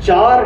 4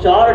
4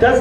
10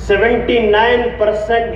79%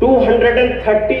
230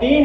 3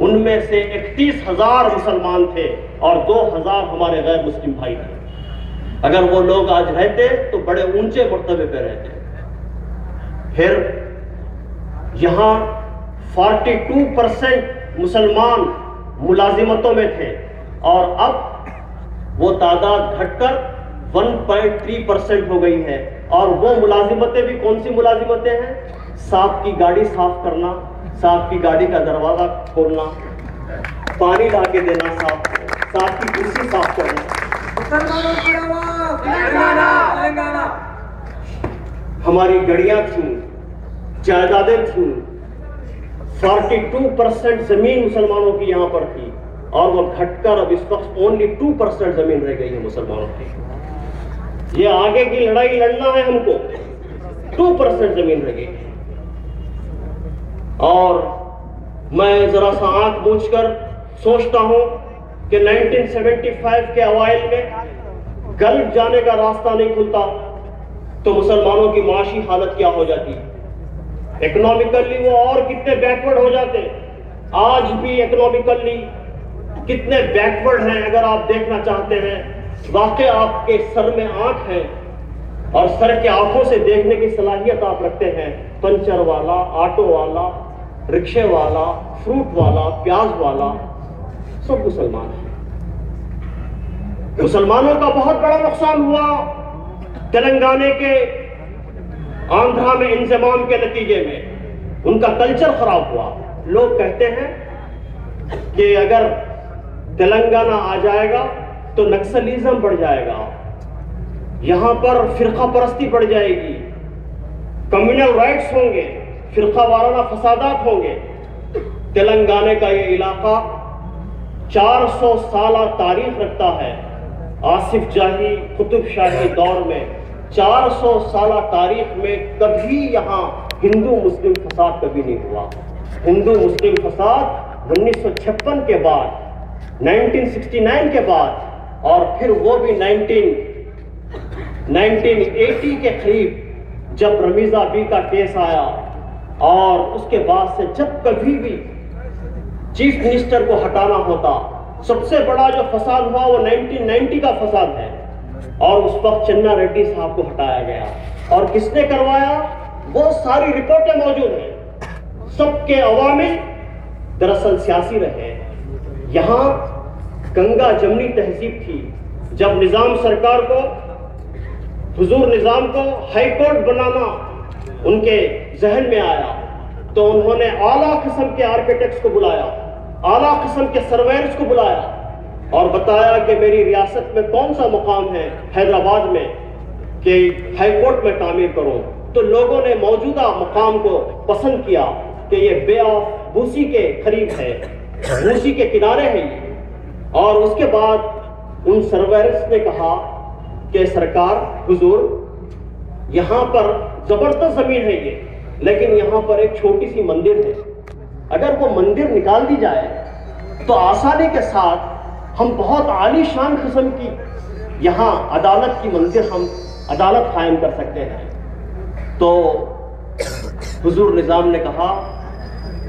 ان میں سے 31,000 مسلمان تھے اور 2,000 ہمارے غیر مسلم بھائی تھے. اگر وہ لوگ آج رہتے تو بڑے اونچے مرتبے پہ رہتے. پھر یہاں 42% مسلمان ملازمتوں میں تھے اور اب وہ تعداد گھٹ کر 1.3% ہو گئی ہے. اور وہ ملازمتیں بھی کون سی ملازمتیں ہیں؟ صاحب کی گاڑی صاف کرنا، صاحب کی گاڑی کا دروازہ کھولنا، پانی لا کے دینا، صاحب کی کرسی صاف کرنا. ہماری گڑیاں تھیں، جائیدادیں تھیں. 42% زمین مسلمانوں کی یہاں پر تھی اور وہ گھٹ کر اب اس وقت only 2% زمین رہ گئی ہے مسلمانوں کی. یہ آگے کی لڑائی لڑنا ہے ہم کو. 2% زمین رہ گئی. اور میں ذرا سا آنکھ بوجھ کر سوچتا ہوں کہ 1975 کے اوائل میں گلف جانے کا راستہ نہیں کھلتا تو مسلمانوں کی معاشی حالت کیا ہو جاتی. اکنامکلی وہ اور کتنے بیکورڈ ہو جاتے. آج بھی اکنامکلی کتنے بیکورڈ ہیں اگر آپ دیکھنا چاہتے ہیں. واقع آپ کے سر میں آنکھ ہے اور سر کے آنکھوں سے دیکھنے کی صلاحیت آپ رکھتے ہیں. پنچر والا، آٹو والا، رکشے والا، فروٹ والا، پیاز والا، سب مسلمان ہیں. مسلمانوں کا بہت بڑا نقصان ہوا تلنگانے کے آندھرا میں انضمام کے نتیجے میں. ان کا کلچر خراب ہوا. لوگ کہتے ہیں کہ اگر تلنگانہ آ جائے گا تو نکسلیزم بڑھ جائے گا، یہاں پر فرقہ پرستی بڑھ جائے گی، کمیونل رائٹس ہوں گے، فرقہ وارانہ فسادات ہوں گے. تلنگانے کا یہ علاقہ 400 سالہ تاریخ رکھتا ہے. آصف جاہی قطب شاہی دور میں 400 سالہ تاریخ میں کبھی یہاں ہندو مسلم فساد کبھی نہیں ہوا. ہندو مسلم فساد 1956 کے بعد، 1969 کے بعد، اور پھر وہ بھی 1980 کے قریب جب رمیزہ بی کا کیس آیا. اور اس کے بعد سے جب کبھی بھی چیف منسٹر کو ہٹانا ہوتا، سب سے بڑا جو فساد ہوا وہ 1990 کا فساد ہے اور اس وقت چنا ریڈی صاحب کو ہٹایا گیا. اور کس نے کروایا؟ وہ ساری رپورٹیں موجود ہیں. سب کے عوامل دراصل سیاسی رہے. یہاں گنگا جمنی تہذیب تھی. جب نظام سرکار کو، حضور نظام کو ہائی کورٹ بنانا ان کے ذہن میں آیا تو انہوں نے اعلیٰ قسم کے آرکیٹیکٹس کو بلایا، اعلیٰ قسم کے سرویئرز کو بلایا اور بتایا کہ میری ریاست میں کون سا مقام ہے حیدرآباد میں کہ ہائی کورٹ میں تعمیر کروں. تو لوگوں نے موجودہ مقام کو پسند کیا کہ یہ بے آف بوسی کے قریب ہے، بوسی کے کنارے ہے یہ. اور اس کے بعد ان سرویئرز نے کہا کہ سرکار، حضور، یہاں پر زبردست زمین ہے یہ، لیکن یہاں پر ایک چھوٹی سی مندر ہے. اگر وہ مندر نکال دی جائے تو آسانی کے ساتھ ہم بہت عالی شان قسم کی یہاں عدالت کی مندر، ہم عدالت قائم کر سکتے ہیں. تو حضور نظام نے کہا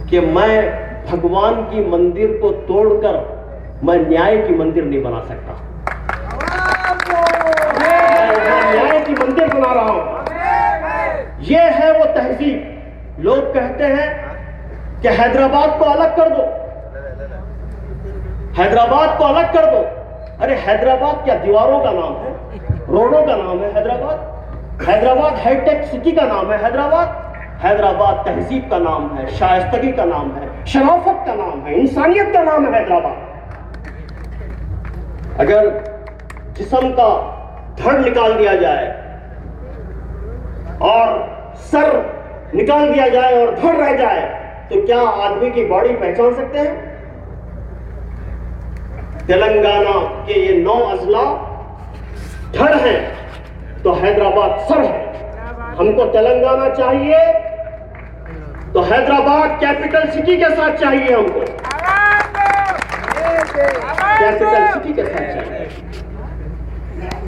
کہ میں بھگوان کی مندر کو توڑ کر میں نیائے کی مندر نہیں بنا سکتا. میں نیائے کی مندر بنا رہا ہوں. یہ ہے وہ تہذیب. لوگ کہتے ہیں کہ حیدرآباد کو الگ کر دو، حیدرآباد کو الگ کر دو. ارے حیدرآباد کیا دیواروں کا نام ہے؟ روڈوں کا نام ہے Hyderabad. Hyderabad high tech city کا نام ہے حیدرآباد. حیدرآباد تہذیب کا نام ہے، شائستگی کا نام ہے، شرافت کا نام ہے، انسانیت کا نام ہے حیدرآباد. اگر جسم کا دھڑ نکال دیا جائے اور سر نکال دیا جائے اور دھڑ رہ جائے تو کیا آدمی کی باڈی پہچان سکتے ہیں؟ تلنگانہ کے یہ 9 اضلاع دھڑ ہیں تو حیدرآباد سر ہے. ہم کو تلنگانہ چاہیے تو حیدرآباد کیپٹل سٹی کے ساتھ چاہیے. ہم کو کیپٹل سٹی کے ساتھ چاہیے.